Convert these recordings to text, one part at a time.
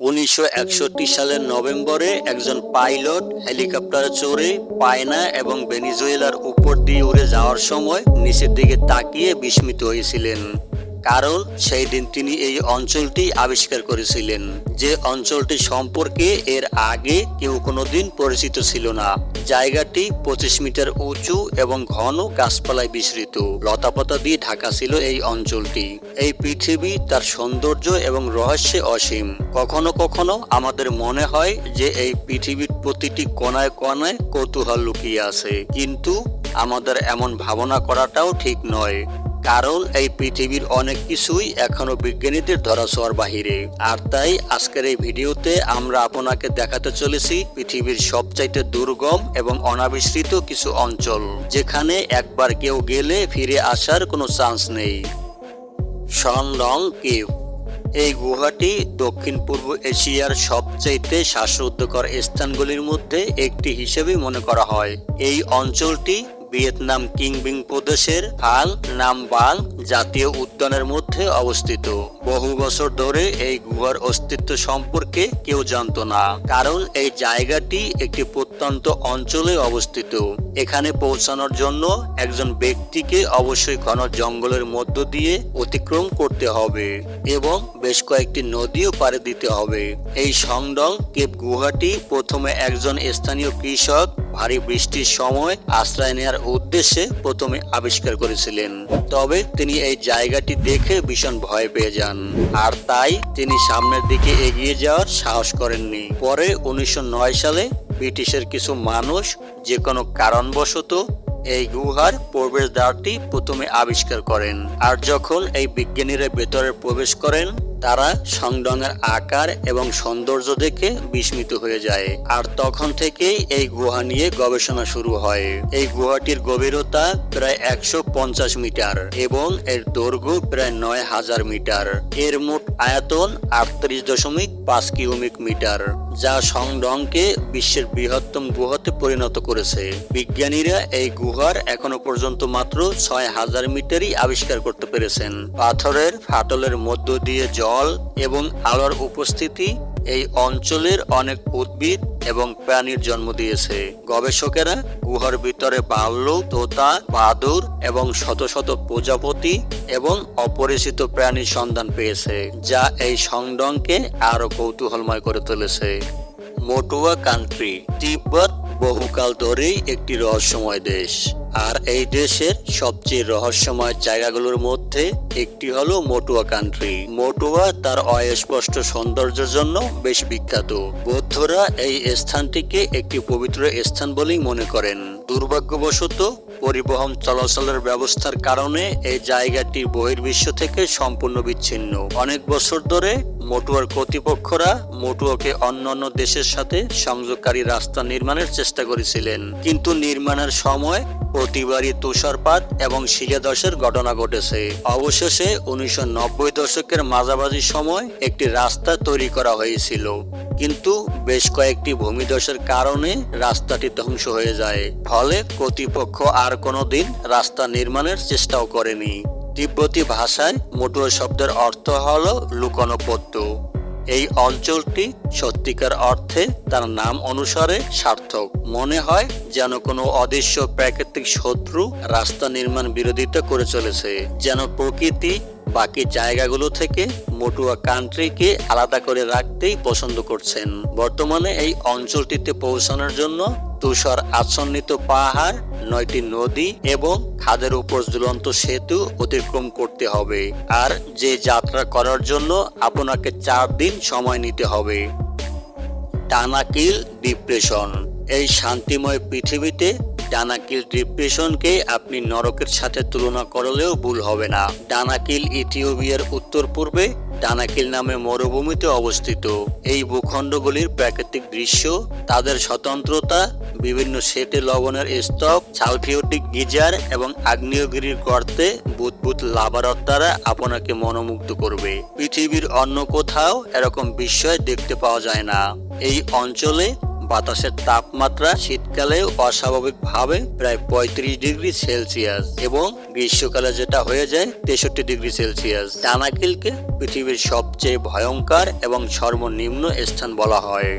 1961 সালের নভেম্বরে একজন পাইলট হেলিকপ্টারে চড়ে পায়না এবং ভেনেজুয়েলার উপর দিয়ে উড়ে যাওয়ার সময় নিচের দিকে তাকিয়ে বিস্মিত হয়েছিলেন। কারণ সেই দিন তিনি এই অঞ্চলটি আবিষ্কার করেছিলেন, যে অঞ্চলটি সম্পর্কে এর আগে কেউ কোনোদিন পরিচিত ছিল না। জায়গাটি 25 মিটার উঁচু এবং ঘন গাছপালায় বিস্তৃত, লতাপাতা দিয়ে ঢাকা ছিল এই অঞ্চলটি। এই পৃথিবী তার সৌন্দর্য এবং রহস্যে অসীম। কখনো কখনো আমাদের মনে হয় যে এই পৃথিবীর প্রতিটি কোণায় কোণায় কৌতূহল লুকিয়ে আছে, কিন্তু আমাদের এমন ভাবনা করাটাও ঠিক নয়। কারণ এই পৃথিবীর অনেক কিছুই এখনো বিজ্ঞানীদের ধরাছোঁয়ার বাহিরে। আর তাই আজকের এই ভিডিওতে আমরা আপনাকে দেখাতে চলেছি পৃথিবীর সবচাইতে দুর্গম এবং অনাবিষ্কৃত কিছু অঞ্চল, যেখানে একবার কেউ গেলে ফিরে আসার কোনো চান্স নেই। সনডং কেভ। এই গুহাটি দক্ষিণ পূর্ব এশিয়ার সবচাইতে শ্বাসরুদ্ধকর স্থানগুলির মধ্যে একটি হিসেবে মনে করা হয়। এই অঞ্চলটি ভিয়েতনাম কিংবিং প্রদেশের ফাল নাম বাং জাতীয় উদ্যানের মধ্যে অবস্থিত। বহু বছর ধরে এই গুহার অস্তিত্ব সম্পর্কে কেউ জানতো না, কারণ এই জায়গাটি একটি প্রত্যন্ত অঞ্চলে অবস্থিত। এখানে পৌঁছানোর জন্য একজন ব্যক্তিকে অবশ্যই ঘন জঙ্গলের মধ্য দিয়ে অতিক্রম করতে হবে এবং বেশ কয়েকটি নদীও পাড়ি দিতে হবে। এই সনডং কেভ গুহাটি প্রথমে একজন স্থানীয় কৃষক ভারী বৃষ্টির সময় আশ্রয় নেওয়ার উদ্দেশ্যে প্রথমে আবিষ্কার করেছিলেন। তবে তিনি এই জায়গাটি দেখে ভীষণ ভয় পেয়ে যান, আর তাই তিনি সামনের দিকে এগিয়ে যাওয়ার সাহস করেননি। পরে 1909 সালে ব্রিটিশের কিছু মানুষ যে কোনো কারণবশত এই গুহার প্রবেশ দ্বারটি প্রথমে আবিষ্কার করেন। আর যখন এই বিজ্ঞানীরা ভেতরে প্রবেশ করেন, তারা সনডংয়ের আকার এবং সৌন্দর্য দেখে বিস্মিত হয়ে যায়। আর তখন থেকেই এই গুহা নিয়ে গবেষণা শুরু হয়। এই গুহাটির গভীরতা প্রায় 150 মিটার এবং এর দৈর্ঘ্য প্রায় 9000 মিটার। এর মোট আয়তন 38.5 কিউবিক মিটার, যা সনডংকে বিশ্বের বৃহত্তম গুহাতে পরিণত করেছে। বিজ্ঞানীরা এই গুহার এখনো পর্যন্ত মাত্র 6000 মিটারই আবিষ্কার করতে পেরেছেন। পাথরের ফাটলের মধ্য দিয়ে জল এবং আলোর উপস্থিতি এই অঞ্চলের অনেক উদ্ভিদ এবং প্রাণীর জন্ম দিয়েছে। গবেষকেরা গুহার ভিতরে ভাল্লুক, তোতা, বাদুড় এবং শত শত প্রজাপতি এবং অপরিচিত প্রাণীর সন্ধান পেয়েছে, যা এই সনডংকে আরো কৌতূহলময় করে তুলেছে। মটুয়া কান্ট্রি। তিব্বত বহুকাল ধরেই একটি রহস্যময় দেশ, আর এই দেশের সবচেয়ে রহস্যময় জায়গাগুলোর মধ্যে একটি হলো মটুয়া কান্ট্রি। মটুয়া তার অস্পষ্ট সৌন্দর্যের জন্য বেশ বিখ্যাত। বৌদ্ধরা এই স্থানটিকে একটি পবিত্র স্থান বলেই মনে করেন। দুর্ভাগ্যবশত পরিবহন চলাচলের ব্যবস্থার কারণে এই জায়গাটি বহির্বিশ্ব থেকে সম্পূর্ণ বিচ্ছিন্ন। অনেক বছর ধরে মটুয়ার কর্তৃপক্ষরা মটুয়াকে অন্যান্য দেশের সাথে সংযোগকারী রাস্তা নির্মাণের চেষ্টা করেছিলেন, কিন্তু নির্মাণের সময় প্রতিবারই তুষারপাত এবং শিলাধসের ঘটনা ঘটেছে। অবশেষে 1990 দশকের মাঝামাঝি সময় একটি রাস্তা তৈরি করা হয়েছিল, কিন্তু বেশ কয়েকটি ভূমিধসের কারণে রাস্তাটি ধ্বংস হয়ে যায়। ফলে কর্তৃপক্ষ আর কোনোদিন রাস্তা নির্মাণের চেষ্টাও করেনি। তিব্বতী ভাষায় মটুয়া শব্দের অর্থ হল লুকানো পদ্ম। এই অঞ্চলটি সত্যিকার অর্থে তার নাম অনুসারে সার্থক। মনে হয় যেন কোনো অদৃশ্য প্রাকৃতিক শত্রু রাস্তা নির্মাণ বিরোধিতা করে চলেছে, যেন প্রকৃতি বাকি জায়গাগুলো থেকে মটুয়া কান্ট্রিকে আলাদা করে রাখতেই পছন্দ করছেন। বর্তমানে এই অঞ্চলটিতে পৌঁছানোর জন্য তুষার আচ্ছন্নিত পাহাড়, 9টি নদী এবং খাদের উপর ঝুলন্ত সেতু অতিক্রম করতে হবে। আর যে যাত্রা করার জন্য আপনাকে 4 দিন সময় নিতে হবে। Danakil depression. এই শান্তিময় পৃথিবীতে ডানাকিল ডিপ্রেশনকে আপনি নরকের সাথে তুলনা করলেও ভুল হবে না। ডানাকিল ইথিওপিয়ার উত্তর পূর্বে ডানাকিল নামে মরুভূমিতে অবস্থিত। এই ভূখণ্ডগুলির প্রাকৃতিক দৃশ্য, তাদের স্বতন্ত্রতা, বিভিন্ন সেটে লবণের স্তব, সালফিউরিক গিজার এবং আগ্নেয়গিরির গর্তে বুদবুদ লাভার দ্বারা আপনাকে মনোমুগ্ধ করবে। পৃথিবীর অন্য কোথাও এরকম বিস্ময় দেখতে পাওয়া যায় না। এই অঞ্চলে বাতাসের তাপমাত্রা শীতকালে অস্বাভাবিকভাবে প্রায় 35 ডিগ্রি সেলসিয়াস এবং গ্রীষ্মকালে যেটা হয়ে যায় 63 ডিগ্রি সেলসিয়াস। ডানাকিলকে পৃথিবীর সবচেয়ে ভয়ঙ্কর এবং সর্বনিম্ন স্থান বলা হয়।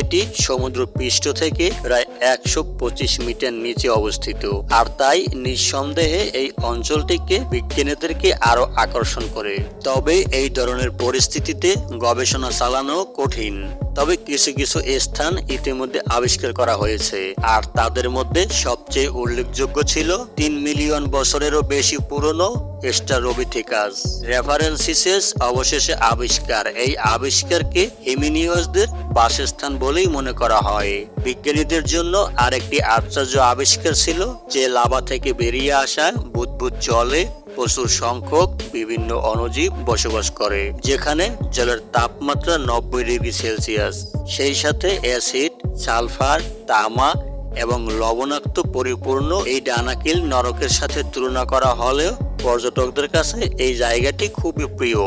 এটি সমুদ্র পৃষ্ঠ থেকে প্রায় 125 মিটার নিচে অবস্থিত, আর তাই নিঃসন্দেহে এই অঞ্চলটিকে বিজ্ঞানীদেরকে আরো আকর্ষণ করে। তবে এই ধরনের পরিস্থিতিতে গবেষণা চালানো কঠিন। তবে কিছু কিছু স্থান ইতিমধ্যে আবিষ্কার করা হয়েছে, আর তাদের মধ্যে সবচেয়ে উল্লেখযোগ্য ছিল 3 মিলিয়ন বছরেরও বেশি পুরনো স্টারোবিথিকাস রেফারেন্সিসেস অবশেষে আবিষ্কার। এই আবিষ্কারকে হিমিনিয়সদের বাসস্থান বলেই মনে করা হয়। বিজ্ঞানীদের জন্য আরেকটি আশ্চর্য আবিষ্কার ছিল যে লাভা থেকে বেরিয়ে আসা বুদবুদ জলে প্রচুর সংখ্যক বিভিন্ন অণুজীব বসবাস করে, যেখানে জলের তাপমাত্রা 90 ডিগ্রি সেলসিয়াস। সেই সাথে অ্যাসিড, সালফার, তামা এবং লবণাক্ত পরিপূর্ণ এই ডানাকিল নরকের সাথে তুলনা করা হলেও পর্যটকদের কাছে এই জায়গাটি খুবই প্রিয়।